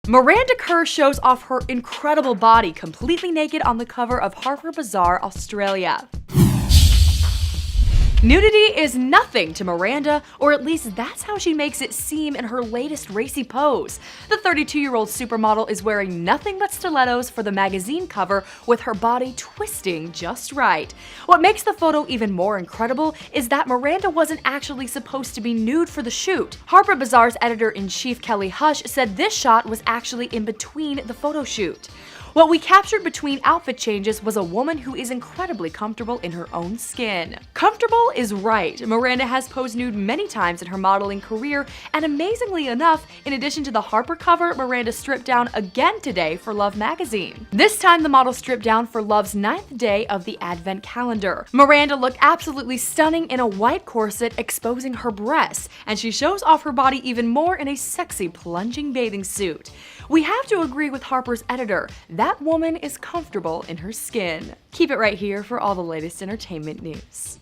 Miranda Kerr shows off her incredible body completely naked on the cover of Harper's Bazaar, Australia. Nudity is nothing to Miranda, or at least that's how she makes it seem in her latest racy pose. The 32-year-old supermodel is wearing nothing but stilettos for the magazine cover, with her body twisting just right. What makes the photo even more incredible is that Miranda wasn't actually supposed to be nude for the shoot. Harper's Bazaar's editor-in-chief Kelly Hush said this shot was actually in between the photo shoot. What we captured between outfit changes was a woman who is incredibly comfortable in her own skin. Comfortable is right. Miranda has posed nude many times in her modeling career, and amazingly enough, in addition to the Harper cover, Miranda stripped down again today for Love magazine. This time the model stripped down for Love's 9th day of the Advent calendar. Miranda looked absolutely stunning in a white corset exposing her breasts, and she shows off her body even more in a sexy plunging bathing suit. We have to agree with Harper's editor. That woman is comfortable in her skin. Keep it right here for all the latest entertainment news.